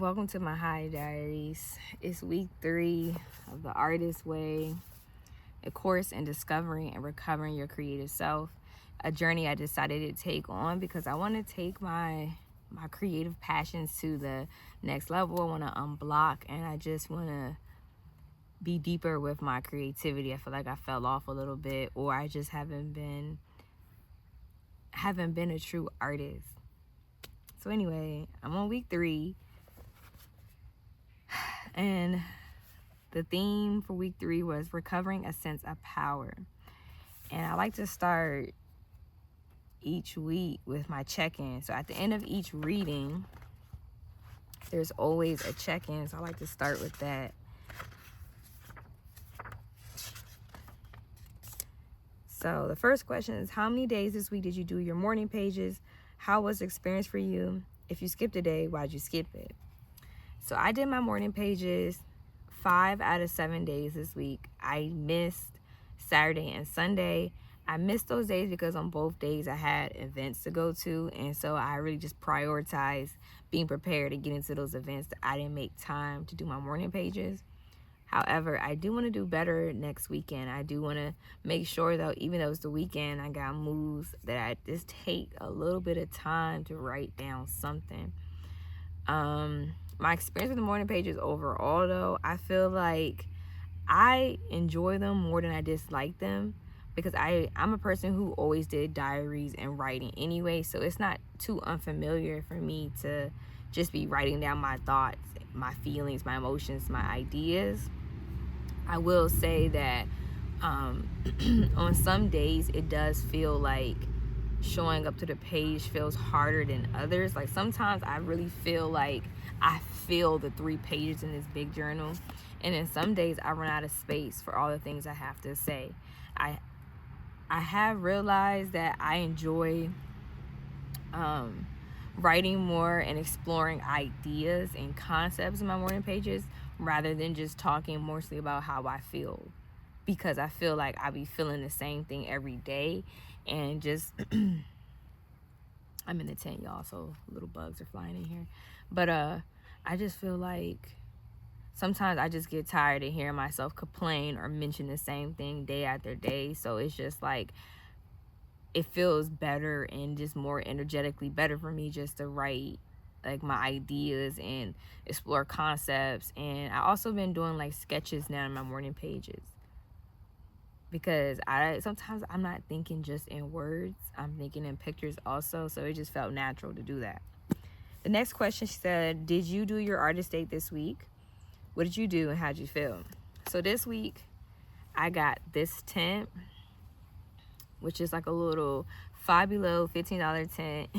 Welcome to my Diaries. It's week 3 of the Artist Way, a course in discovering and recovering your creative self, a journey I decided to take on because I want to take my creative passions to the next level. I want to unblock, and I just want to be deeper with my creativity. I feel like I fell off a little bit, or I just haven't been a true artist. So anyway, I'm on week 3. And the theme for week 3 was recovering a sense of power. And I like to start each week with my check-in. So at the end of each reading, there's always a check-in. So I like to start with that. So the first question is, how many days this week did you do your morning pages? How was the experience for you? If you skipped a day, why'd you skip it? So I did my morning pages 5 out of 7 days this week. I missed Saturday and Sunday. I missed those days because on both days I had events to go to, and so I really just prioritized being prepared to get into those events that I didn't make time to do my morning pages. However, I do want to do better next weekend. I do want to make sure, though, even though it's the weekend, I got moves that I just take a little bit of time to write down something. My experience with the morning pages overall, though, I feel like I enjoy them more than I dislike them because I'm a person who always did diaries and writing anyway, so it's not too unfamiliar for me to just be writing down my thoughts, my feelings, my emotions, my ideas. I will say that on some days it does feel like showing up to the page feels harder than others. Like sometimes I really feel like I fill the 3 pages in this big journal, and then some days I run out of space for all the things I have to say. I have realized that I enjoy writing more and exploring ideas and concepts in my morning pages rather than just talking mostly about how I feel, because I feel like I be feeling the same thing every day. And just I'm in the tent, y'all, so little bugs are flying in here, but I just feel like sometimes I just get tired of hearing myself complain or mention the same thing day after day. So it's just like it feels better and just more energetically better for me just to write like my ideas and explore concepts. And I also been doing like sketches now in my morning pages, because sometimes I'm not thinking just in words, I'm thinking in pictures also, so it just felt natural to do that. The next question, she said, did you do your artist date this week? What did you do and how'd you feel? So this week I got this tent, which is like a little Five Below $15 tent,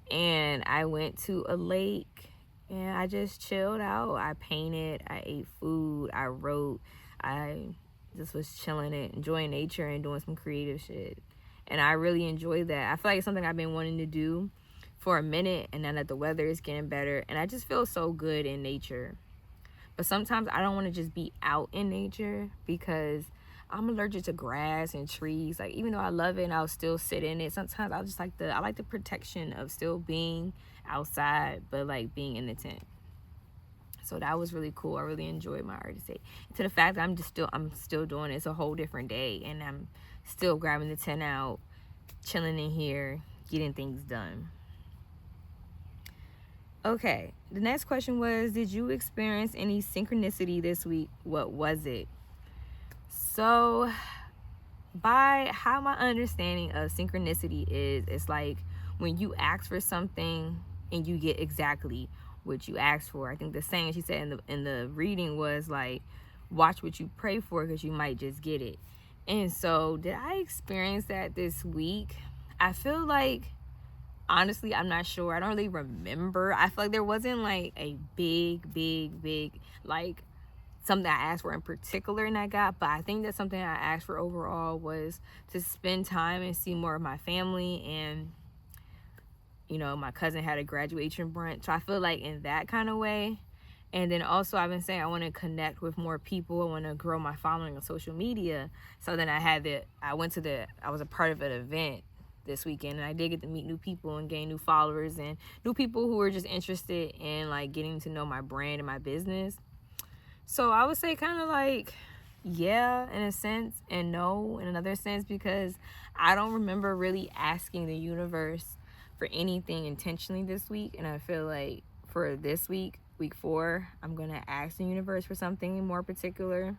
and I went to a lake and I just chilled out. I painted, I ate food, I wrote, I just was chilling and enjoying nature and doing some creative shit. And I really enjoyed that. I feel like it's something I've been wanting to do for a minute, and now that the weather is getting better, and I just feel so good in nature. But sometimes I don't want to just be out in nature because I'm allergic to grass and trees. Like, even though I love it and I'll still sit in it, sometimes I like the protection of still being outside, but like being in the tent. So that was really cool. I really enjoyed my artist day. To the fact that I'm still doing it. It's a whole different day, and I'm still grabbing the tent out, chilling in here, getting things done. Okay, the next question was, did you experience any synchronicity this week? What was it? So, by how my understanding of synchronicity is, it's like when you ask for something and you get exactly what you asked for. I think the saying she said in the reading was like, watch what you pray for because you might just get it. And so did I experience that this week? I feel like, honestly, I'm not sure. I don't really remember. I feel like there wasn't like a big like something I asked for in particular and I got, but I think that something I asked for overall was to spend time and see more of my family. And you know, my cousin had a graduation brunch, so I feel like in that kind of way. And then also I've been saying I want to connect with more people. I want to grow my following on social media. So then I was a part of an event this weekend, and I did get to meet new people and gain new followers and new people who were just interested in like getting to know my brand and my business. So I would say kind of like yeah in a sense and no in another sense, because I don't remember really asking the universe for anything intentionally this week. And I feel like for this week, week 4, I'm gonna ask the universe for something more particular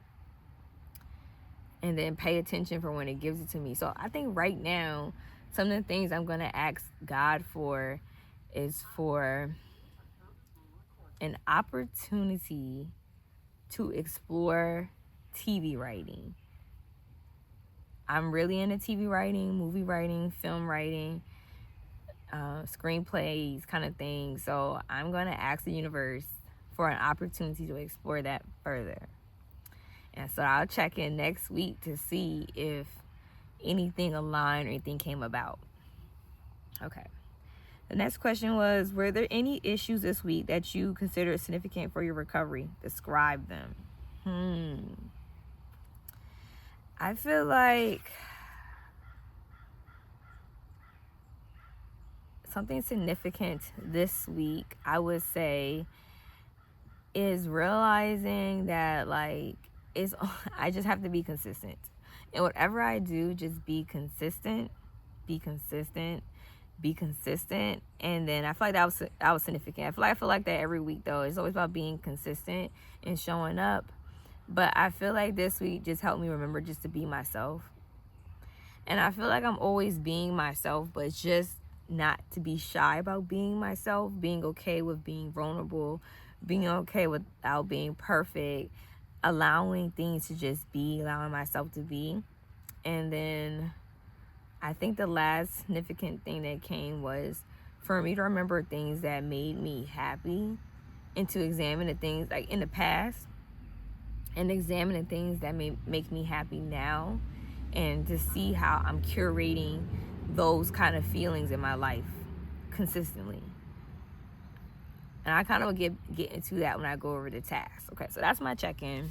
and then pay attention for when it gives it to me. So I think right now, some of the things I'm gonna ask God for is for an opportunity to explore TV writing. I'm really into TV writing, movie writing, film writing, screenplays kind of thing. So I'm going to ask the universe for an opportunity to explore that further. And so I'll check in next week to see if anything aligned or anything came about. Okay. The next question was, were there any issues this week that you considered significant for your recovery? Describe them. I feel like something significant this week, I would say, is realizing that like I just have to be consistent. And whatever I do, just be consistent, be consistent, be consistent. And then I feel like that was significant. I feel like that every week though. It's always about being consistent and showing up. But I feel like this week just helped me remember just to be myself. And I feel like I'm always being myself, but just not to be shy about being myself, being okay with being vulnerable, being okay without being perfect, allowing things to just be, allowing myself to be. And then I think the last significant thing that came was for me to remember things that made me happy and to examine the things like in the past and examine the things that make me happy now, and to see how I'm curating those kind of feelings in my life consistently. And I kind of get into that when I go over the tasks. Okay, so that's my check-in.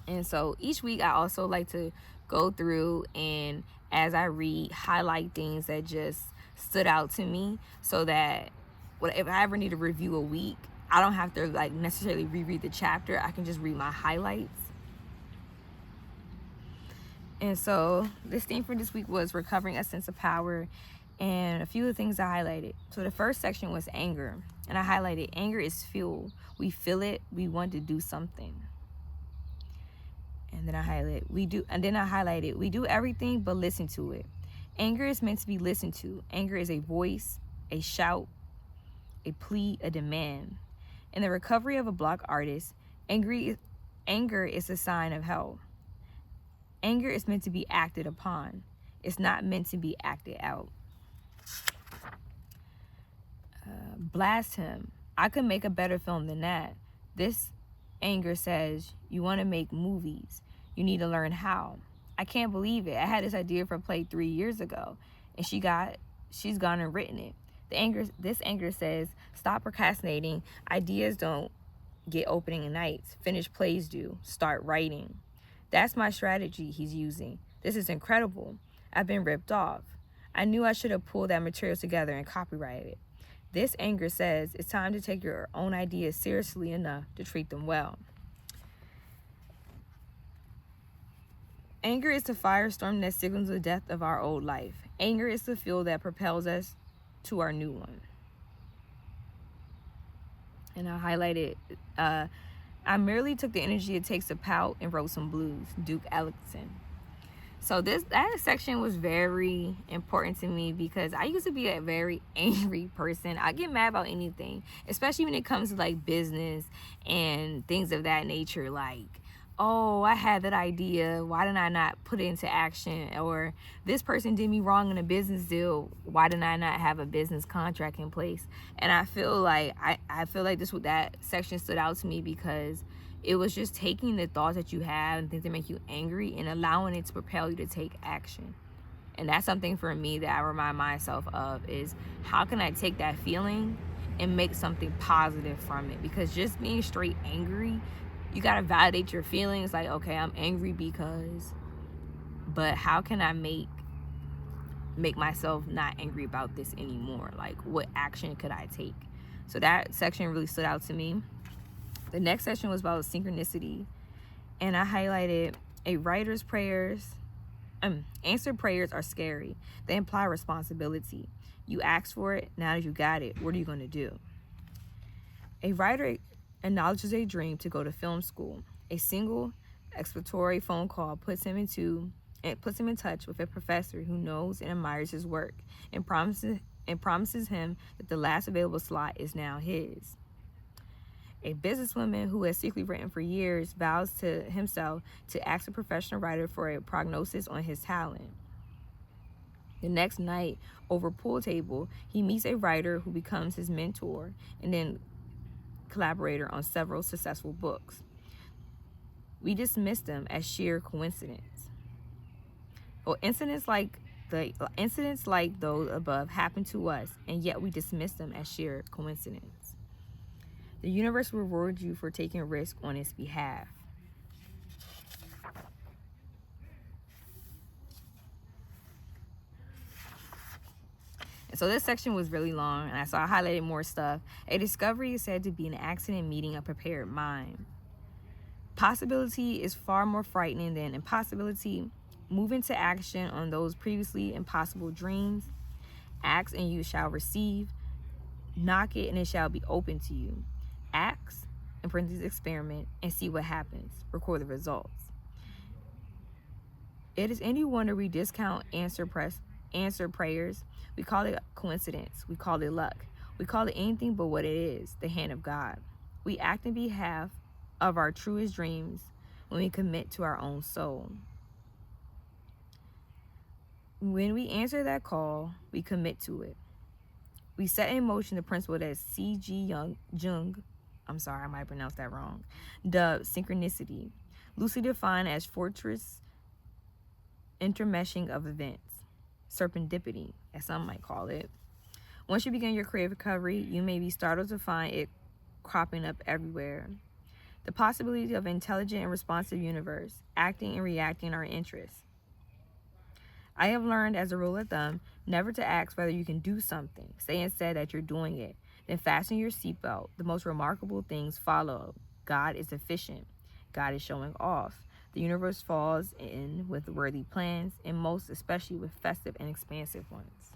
And so each week I also like to go through and as I read, highlight things that just stood out to me, so that if I ever need to review a week, I don't have to like necessarily reread the chapter. I can just read my highlights. And so this theme for this week was recovering a sense of power, and a few of the things I highlighted. So the first section was anger, and I highlighted anger is fuel. We feel it, we want to do something. And then I highlighted we do everything but listen to it. Anger is meant to be listened to. Anger is a voice, a shout, a plea, a demand. In the recovery of a block artist, anger is a sign of help. Anger is meant to be acted upon. It's not meant to be acted out. Blast him. I could make a better film than that. This anger says, you want to make movies. You need to learn how. I can't believe it. I had this idea for a play 3 years ago, and she's gone and written it. This anger says, stop procrastinating. Ideas don't get opening nights. Finished plays do. Start writing. That's my strategy he's using. This is incredible. I've been ripped off. I knew I should have pulled that material together and copyrighted it. This anger says it's time to take your own ideas seriously enough to treat them well. Anger is the firestorm that signals the death of our old life. Anger is the fuel that propels us to our new one. And I highlighted, I merely took the energy it takes to pout and wrote some blues. Duke Ellington. So that section was very important to me because I used to be a very angry person. I get mad about anything, especially when it comes to like business and things of that nature. Like, oh, I had that idea. Why didn't I not put it into action? Or this person did me wrong in a business deal. Why didn't I not have a business contract in place? And I feel like that section stood out to me because it was just taking the thoughts that you have and things that make you angry and allowing it to propel you to take action. And that's something for me that I remind myself of is how can I take that feeling and make something positive from it? Because just being straight angry, you got to validate your feelings. Like, okay, I'm angry because, but how can I make make myself not angry about this anymore? Like, what action could I take? So that section really stood out to me. The next section was about synchronicity, and I highlighted a writer's prayers. Answered prayers are scary. They imply responsibility. You asked for it, now that you got it, what are you going to do? A writer acknowledges a dream to go to film school. A single exploratory phone call puts him in touch with a professor who knows and admires his work and promises him that the last available slot is now his. A businesswoman who has secretly written for years vows to himself to ask a professional writer for a prognosis on his talent. The next night, over a pool table, he meets a writer who becomes his mentor and then collaborator on several successful books. We dismiss them as sheer coincidence. Well, incidents like those above happen to us, and yet we dismiss them as sheer coincidence. The universe rewards you for taking risk on its behalf. And so this section was really long, and so I highlighted more stuff. A discovery is said to be an accident meeting a prepared mind. Possibility is far more frightening than impossibility. Move into action on those previously impossible dreams. Ask and you shall receive. Knock it and it shall be open to you. Ask, in parentheses, experiment, and see what happens. Record the results. It is any wonder we discount answer prayers. We call it coincidence. We call it luck. We call it anything but what it is, the hand of God. We act in behalf of our truest dreams when we commit to our own soul. When we answer that call, we commit to it. We set in motion the principle that C.G. Jung, I'm sorry, I might pronounce that wrong, dubbed synchronicity, loosely defined as fortuitous intermeshing of events, serendipity, as some might call it. Once you begin your creative recovery, you may be startled to find it cropping up everywhere. The possibility of an intelligent and responsive universe, acting and reacting our interests. I have learned as a rule of thumb never to ask whether you can do something. Say instead that you're doing it. Then fasten your seatbelt. The most remarkable things follow. God is efficient. God is showing off. The universe falls in with worthy plans, and most especially with festive and expansive ones.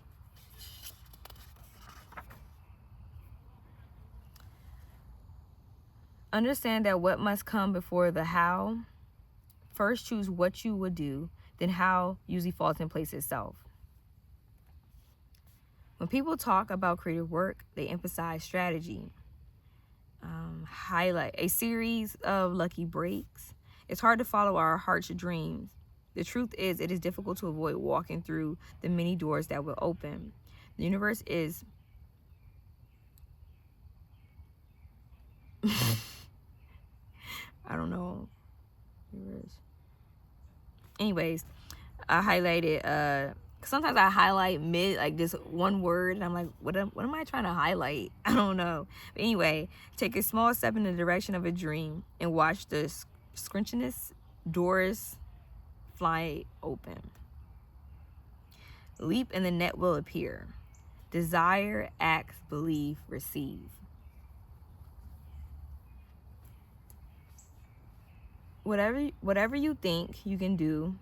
Understand that what must come before the how. First choose what you would do, then how usually falls in place itself. When people talk about creative work, they emphasize strategy. Highlight a series of lucky breaks. It's hard to follow our heart's dreams. The truth is, it is difficult to avoid walking through the many doors that will open. The universe is I don't know. Anyways, I highlighted sometimes I highlight like this one word and I'm like, what am I trying to highlight? I don't know. But anyway, take a small step in the direction of a dream and watch the scrunchiness doors fly open. Leap and the net will appear. Desire, act, believe, receive. Whatever you think you can do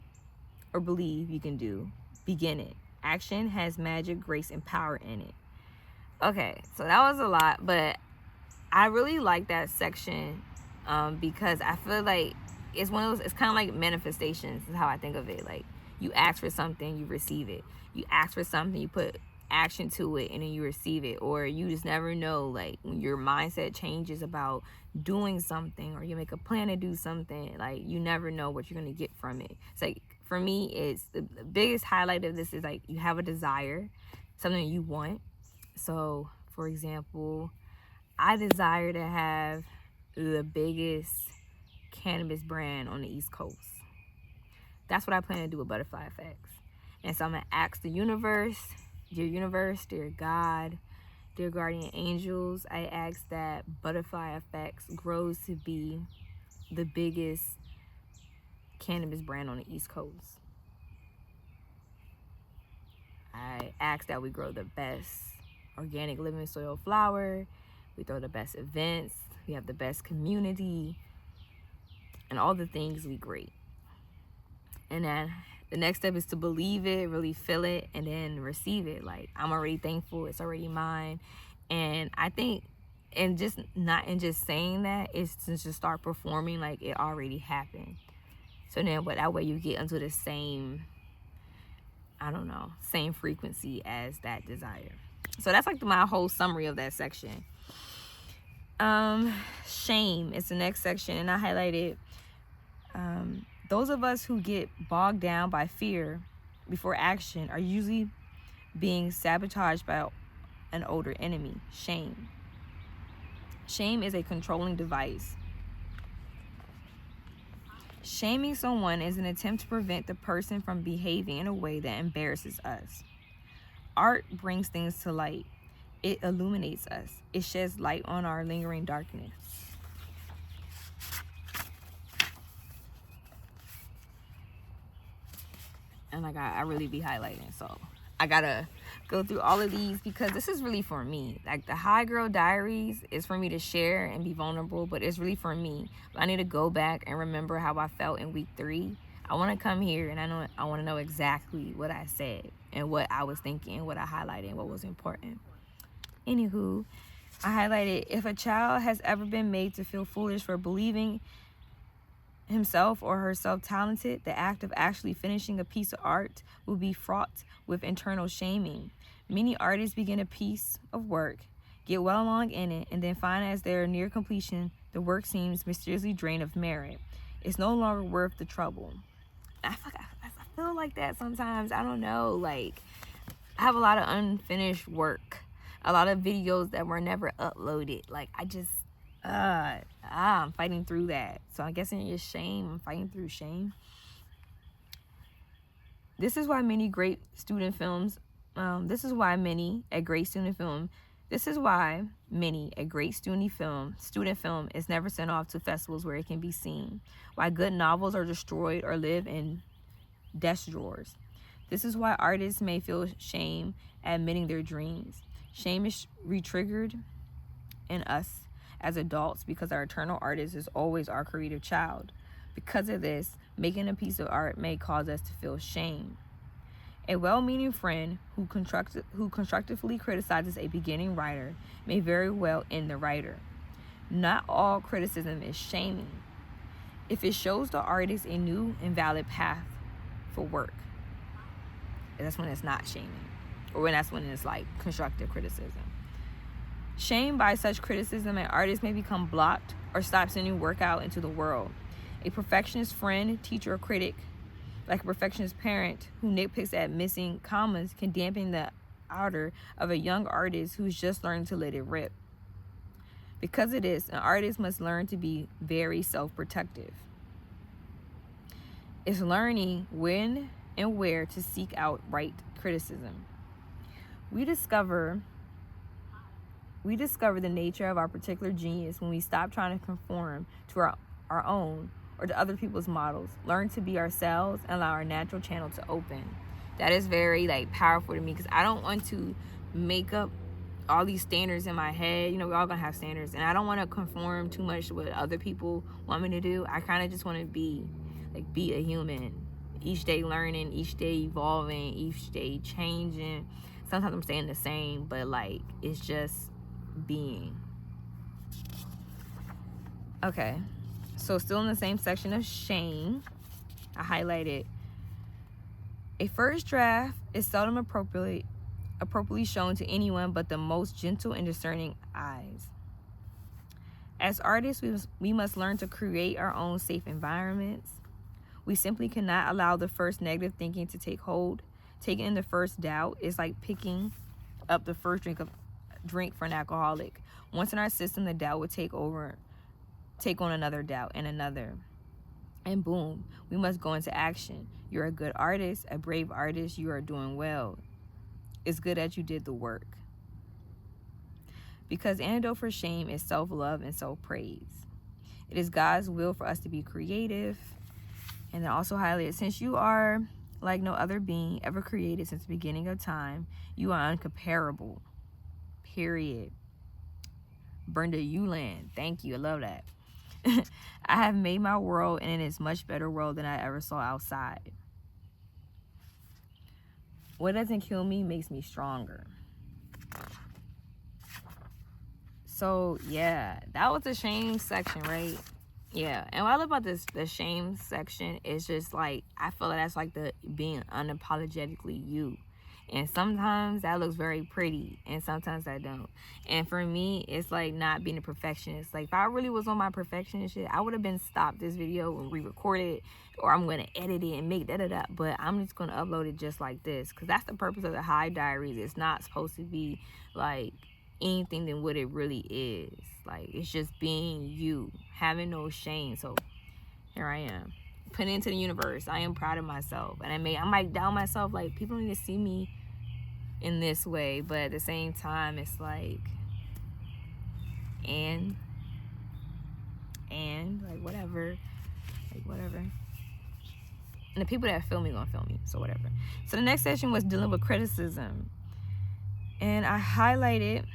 or believe you can do, begin it. Action has magic, grace, and power in it. Okay, so that was a lot, but I really like that section because I feel like it's one of those, it's kind of like manifestations is how I think of it. Like, you ask for something, you receive it. You ask for something, you put action to it, and then you receive it. Or you just never know, like, when your mindset changes about doing something or you make a plan to do something, like, you never know what you're going to get from it. It's like, for me, it's the biggest highlight of this is like you have a desire, something you want. So, for example, I desire to have the biggest cannabis brand on the East Coast. That's what I plan to do with Buddafly Effects. And so I'm going to ask the universe, dear God, dear guardian angels, I ask that Buddafly Effects grows to be the biggest cannabis brand on the East Coast. ask that we grow the best organic living soil flower, we throw the best events, we have the best community, and all the things we great. And then the next step is to believe it, really feel it, and then receive it. Like, I'm already thankful, it's already mine. And I think, and just not in just saying that, it's to just start performing like it already happened. So then, but that way you get into the same, I don't know, same frequency as that desire. So that's like my whole summary of that section. Shame is the next section, and I highlighted those of us who get bogged down by fear before action are usually being sabotaged by an older enemy, shame. Shame is a controlling device. Shaming someone is an attempt to prevent the person from behaving in a way that embarrasses us. Art brings things to light. It illuminates us. It sheds light on our lingering darkness. And like I really be highlighting, so I gotta go through all of these because this is really for me. Like, the High Girl Diaries is for me to share and be vulnerable, but it's really for me. I need to go back and remember how I felt in week 3. I want to come here and I want to know exactly what I said and what I was thinking, what I highlighted, and what was important. Anywho, I highlighted, if a child has ever been made to feel foolish for believing himself or herself talented, the act of actually finishing a piece of art will be fraught with internal shaming. Many artists begin a piece of work, get well along in it, and then find as they're near completion, the work seems mysteriously drained of merit. It's no longer worth the trouble. I feel like that sometimes. I don't know. Like, I have a lot of unfinished work, a lot of videos that were never uploaded. Like, I'm fighting through that. So I'm guessing it's shame. I'm fighting through shame. This is why many great student films, this is why many a great student film is never sent off to festivals where it can be seen. Why good novels are destroyed or live in desk drawers. This is why artists may feel shame admitting their dreams. Shame is re-triggered in us as adults because our eternal artist is always our creative child. Because of this, making a piece of art may cause us to feel shame. A well-meaning friend who constructively criticizes a beginning writer may very well end the writer. Not all criticism is shaming. If it shows the artist a new and valid path for work, that's when it's not shaming, or when it's like constructive criticism. Shamed by such criticism, an artist may become blocked or stop sending work out into the world. A perfectionist friend, teacher, or critic, like a perfectionist parent who nitpicks at missing commas, can dampen the ardor of a young artist who's just learning to let it rip. Because of this, an artist must learn to be very self-protective. It's learning when and where to seek out right criticism. We discover the nature of our particular genius when we stop trying to conform to our own or to other people's models, learn to be ourselves, and allow our natural channel to open. That is very powerful to me, because I don't want to make up all these standards in my head. You know, we're all gonna have standards, and I don't want to conform too much to what other people want me to do. I kind of just want to be a human, each day learning, each day evolving, each day changing. Sometimes I'm staying the same, but it's just being. Okay, so still in the same section of shame, I highlighted, a first draft is seldom appropriately shown to anyone but the most gentle and discerning eyes. As artists, we must learn to create our own safe environments. We simply cannot allow the first negative thinking to take hold. Taking in the first doubt is like picking up the first drink for an alcoholic. Once in our system, the doubt would take on another doubt and another. And boom, we must go into action. You're a good artist, a brave artist. You are doing well. It's good that you did the work. Because antidote for shame is self-love and self-praise. It is God's will for us to be creative. And then also highlighted, since you are like no other being ever created since the beginning of time. You are uncomparable. Period. Brenda Uland. Thank you. I love that. I have made my world, and it is a much better world than I ever saw outside. What doesn't kill me makes me stronger. So, yeah, that was the shame section, right? Yeah, and what I love about the shame section is just like, I feel like that's like the being unapologetically you. And sometimes that looks very pretty, and sometimes that don't. And for me, it's like not being a perfectionist. Like, if I really was on my perfectionist shit, I would have been stopped this video and re-record it, or I'm going to edit it and make da-da-da. But I'm just going to upload it just like this, because that's the purpose of the Diaries. It's not supposed to be like anything than what it really is. Like, it's just being you, having no shame. So here I am, put it into the universe. I am proud of myself, and I might doubt myself, like, people need to see me in this way, but at the same time, it's like, and like whatever, and the people that feel me gonna feel me, so whatever. So the next session was dealing with criticism, and I highlighted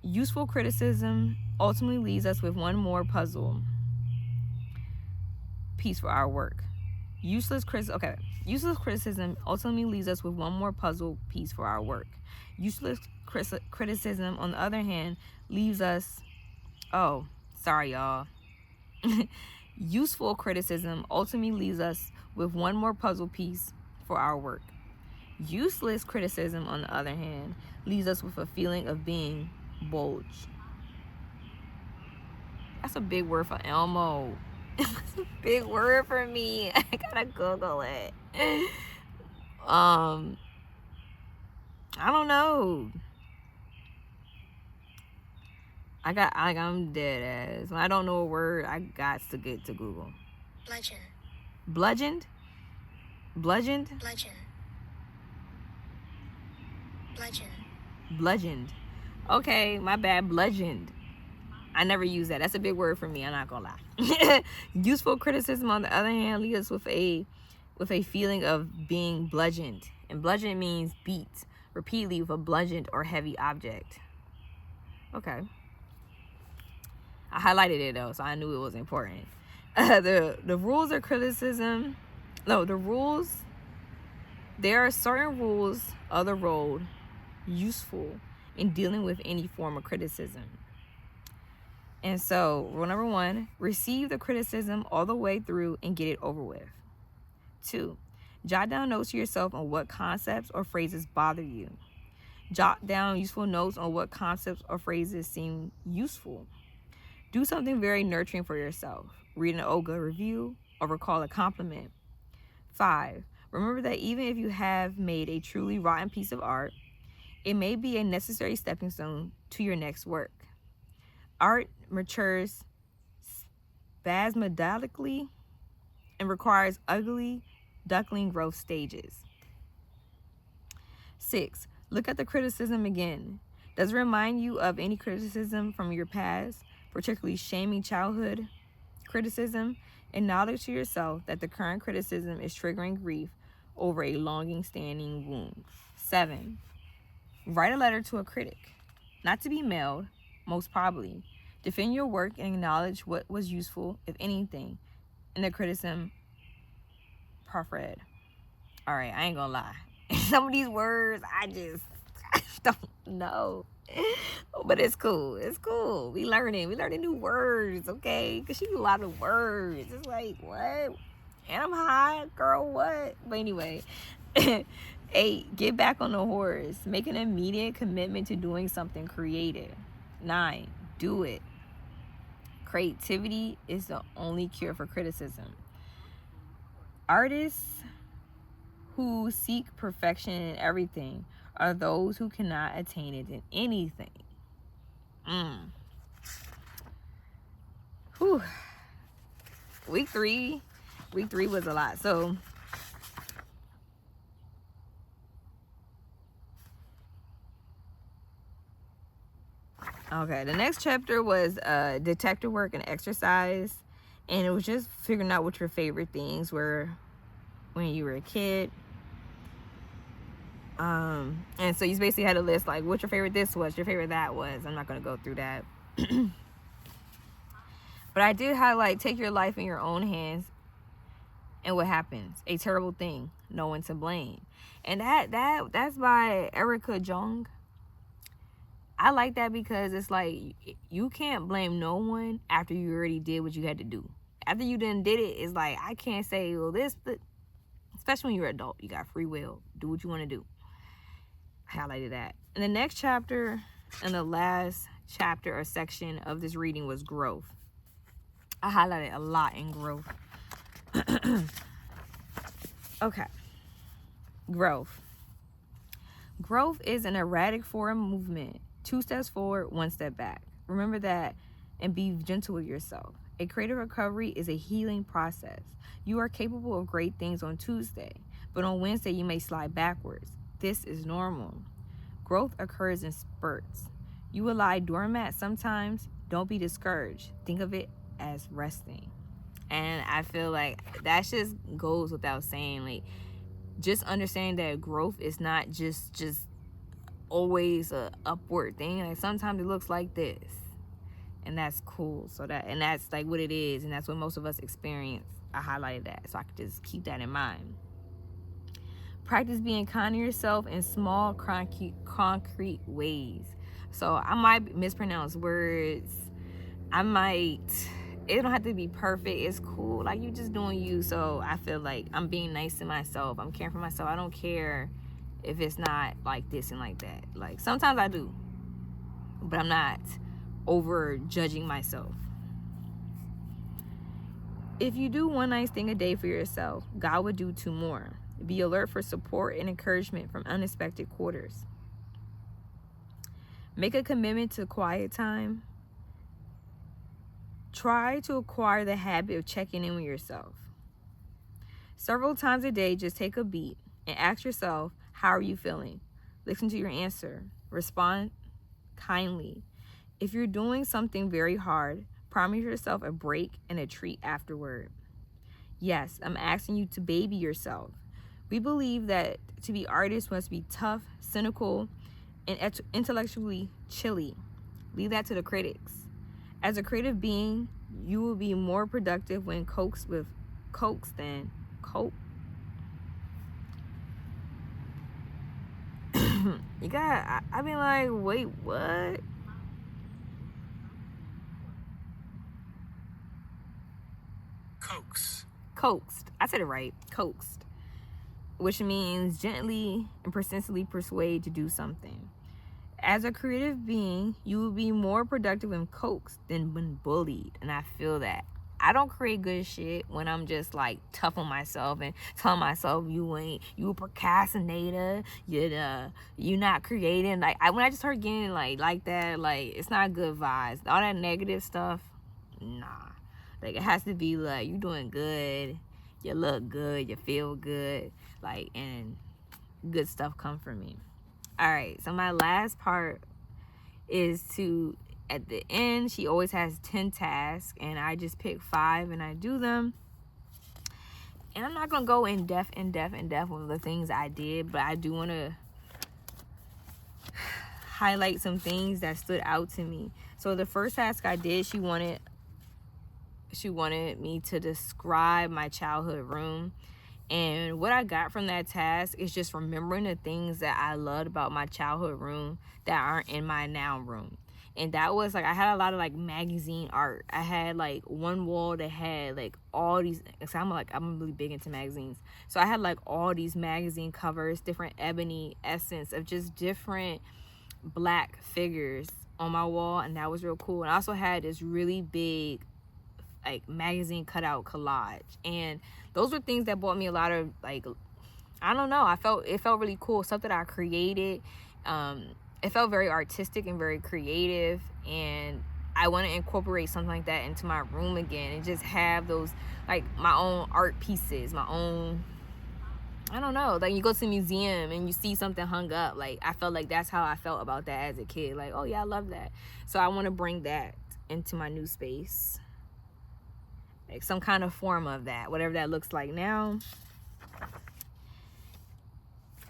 useful criticism ultimately leaves us with one more puzzle piece for our work. Useless criticism ultimately leaves us with one more puzzle piece for our work. Useless criticism, on the other hand, leaves us... Oh, sorry, y'all. Useful criticism ultimately leaves us with one more puzzle piece for our work. Useless criticism, on the other hand, leaves us with a feeling of being bulged. That's a big word for Elmo. It's a big word for me. I gotta Google it. I don't know. I'm dead ass. When I don't know a word, I got to get to Google. Bludgeoned? Bludgeoned. Okay, my bad. Bludgeoned. I never use that. That's a big word for me. I'm not gonna lie. Useful criticism, on the other hand, leaves us with a feeling of being bludgeoned. And bludgeoned means beat repeatedly with a bludgeoned or heavy object. Okay. I highlighted it though, so I knew it was important. The rules of criticism. No, the rules. There are certain rules of the road useful in dealing with any form of criticism. And so, rule number 1, receive the criticism all the way through and get it over with. 2, jot down notes to yourself on what concepts or phrases bother you. Jot down useful notes on what concepts or phrases seem useful. Do something very nurturing for yourself. Read an Olga review or recall a compliment. 5, remember that even if you have made a truly rotten piece of art, it may be a necessary stepping stone to your next work. Art matures spasmodically and requires ugly duckling growth stages. 6, look at the criticism again. Does it remind you of any criticism from your past, particularly shaming childhood criticism? Acknowledge to yourself that the current criticism is triggering grief over a longing-standing wound. 7, write a letter to a critic, not to be mailed, most probably. Defend your work and acknowledge what was useful, if anything, in the criticism proffered. All right, I ain't gonna lie. Some of these words, I don't know. But it's cool. It's cool. We learning new words, okay? Because she do a lot of words. It's like, what? And I'm high, girl, what? But anyway. 8, get back on the horse. Make an immediate commitment to doing something creative. 9, do it. Creativity is the only cure for criticism. Artists who seek perfection in everything are those who cannot attain it in anything. Whew. Week three was a lot. So okay, the next chapter was detective work and exercise, and it was just figuring out what your favorite things were when you were a kid. And so you basically had a list like what your favorite this was, your favorite that was. I'm not going to go through that. But I did highlight take your life in your own hands. And what happens? A terrible thing. No one to blame. And that's by Erica Jong. I like that because it's like you can't blame no one after you already did what you had to do. After you done did it, it's like I can't say, well, this, but especially when you're an adult, you got free will. Do what you want to do. I highlighted that. And the next chapter and the last chapter or section of this reading was growth. I highlighted a lot in growth. Okay. Growth. Growth is an erratic forward movement. 2 steps forward, 1 step back. Remember that and be gentle with yourself. A creative recovery is a healing process. You are capable of great things on Tuesday, but on Wednesday you may slide backwards. This is normal. Growth occurs in spurts. You will lie doormat sometimes. Don't be discouraged. Think of it as resting. And I feel like that just goes without saying. Like, just understand that growth is not just always a upward thing. Like, sometimes it looks like this, and that's cool. So that's like what it is, and that's what most of us experience. I highlighted that so I could just keep that in mind. Practice being kind to yourself in small concrete ways. So I might mispronounce words. It don't have to be perfect. It's cool. Like, you just doing you. So I feel like I'm being nice to myself. I'm caring for myself. I don't care if it's not like this and like that. Like, sometimes I do, but I'm not over judging myself. If you do one nice thing a day for yourself, God would do 2 more. Be alert for support and encouragement from unexpected quarters. Make a commitment to quiet time. Try to acquire the habit of checking in with yourself. Several times a day, just take a beat and ask yourself, how are you feeling? Listen to your answer. Respond kindly. If you're doing something very hard, promise yourself a break and a treat afterward. Yes, I'm asking you to baby yourself. We believe that to be artists must be tough, cynical, and intellectually chilly. Leave that to the critics. As a creative being, you will be more productive when coaxed than cope. You got, I be like, wait, what? Coaxed. I said it right. Coaxed. Which means gently and persistently persuade to do something. As a creative being, you will be more productive when coaxed than when bullied. And I feel that. I don't create good shit when I'm just like tough on myself and telling myself you a procrastinator, you not creating. Like, when I just start getting like that, like, it's not good vibes. All that negative stuff, nah. Like, it has to be like, you doing good, you look good, you feel good, like, and good stuff come from me. All right, so my last part is to, at the end, she always has 10 tasks, and I just pick 5 and I do them. And I'm not going to go in depth with the things I did, but I do want to highlight some things that stood out to me. So the first task I did, she wanted me to describe my childhood room. And what I got from that task is just remembering the things that I loved about my childhood room that aren't in my now room. And that was like, I had a lot of like magazine art. I had like one wall that had like all these, so I'm really big into magazines. So I had like all these magazine covers, different ebony essence of just different black figures on my wall. And that was real cool. And I also had this really big like magazine cutout collage, and those were things that brought me a lot of, like, I don't know, it felt really cool, stuff that I created. It felt very artistic and very creative, and I want to incorporate something like that into my room again and just have those, like, my own art pieces, my own, I don't know, like, you go to the museum and you see something hung up. Like, I felt like that's how I felt about that as a kid. Like, oh yeah, I love that. So I want to bring that into my new space. Like, some kind of form of that, whatever that looks like now.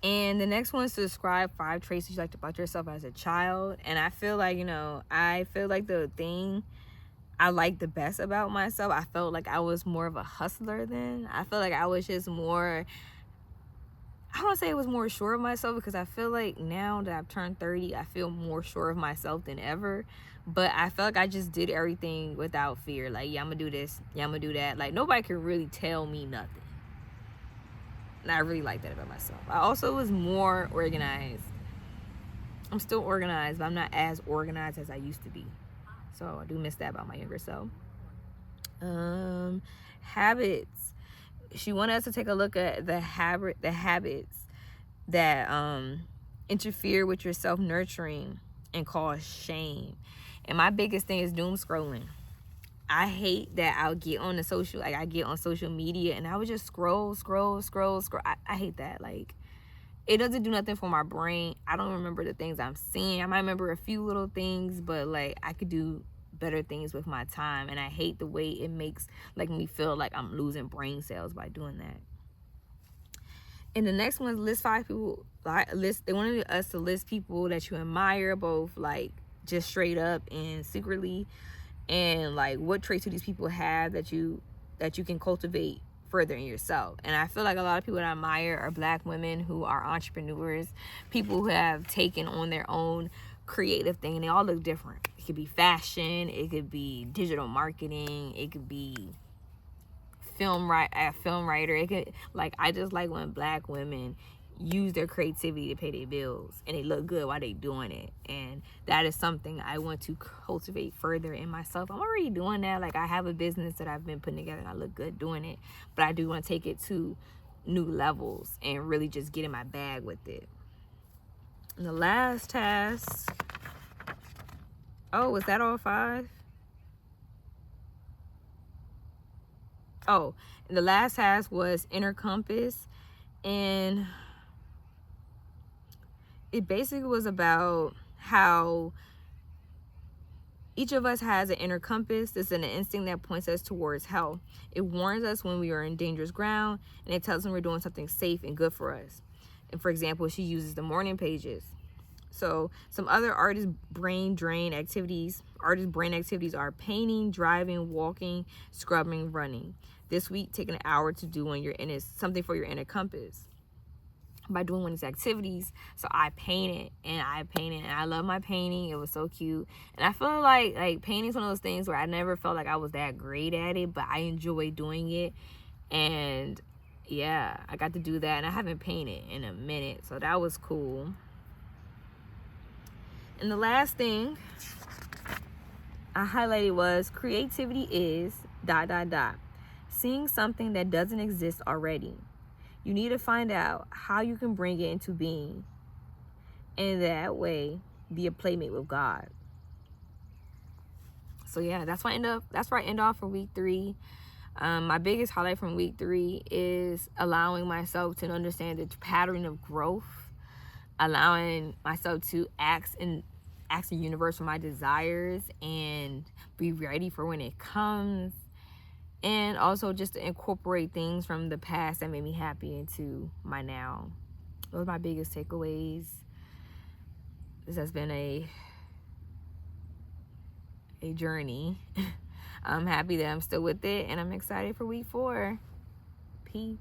And the next one is to describe 5 traits you liked about yourself as a child. And I feel like, I feel like the thing I like the best about myself, I felt like I was more of a hustler then. I feel like I was just more, I don't want to say it was more sure of myself, because I feel like now that I've turned 30, I feel more sure of myself than ever. But I felt like I just did everything without fear. Like, yeah, I'm going to do this. Yeah, I'm going to do that. Like, nobody can really tell me nothing. And I really like that about myself. I also was more organized. I'm still organized, but I'm not as organized as I used to be. So I do miss that about my younger self. Habits. She wanted us to take a look at the habits that interfere with your self-nurturing and cause shame. And my biggest thing is doom scrolling. I hate that I get on social media and I would just scroll. I hate that. Like, it doesn't do nothing for my brain. I don't remember the things I'm seeing. I might remember a few little things, but like, I could do better things with my time. And I hate the way it makes like me feel like I'm losing brain cells by doing that. And the next one is list 5 people. They wanted us to list people that you admire, both like just straight up and secretly, and like what traits do these people have that you can cultivate further in yourself. And I feel like a lot of people that I admire are Black women who are entrepreneurs, people who have taken on their own creative thing, and they all look different. It could be fashion, it could be digital marketing, it could be film writer. It could, like, I just like when Black women use their creativity to pay their bills and they look good while they doing it. And that is something I want to cultivate further in myself. I'm already doing that. Like, I have a business that I've been putting together and I look good doing it, but I do want to take it to new levels and really just get in my bag with it. And the last task, was that all 5? And the last task was inner compass, and it basically was about how each of us has an inner compass. This is an instinct that points us towards health. It warns us when we are in dangerous ground, and it tells us when we're doing something safe and good for us. And for example, she uses the morning pages. So some other artist brain activities are painting, driving, walking, scrubbing, running. This week, take an hour to do something for your inner compass by doing one of these activities. So I painted and I love my painting. It was so cute. And I feel like painting is one of those things where I never felt like I was that great at it, but I enjoy doing it. And yeah, I got to do that, and I haven't painted in a minute, so that was cool. And the last thing I highlighted was creativity is ... seeing something that doesn't exist already. You need to find out how you can bring it into being, and that way be a playmate with God. So yeah, that's where I end off for week 3. My biggest highlight from week 3 is allowing myself to understand the pattern of growth, allowing myself to ask the universe for my desires and be ready for when it comes, and also just to incorporate things from the past that made me happy into my now. Those are my biggest takeaways. This has been a journey. I'm happy that I'm still with it, and I'm excited for week 4. Peace.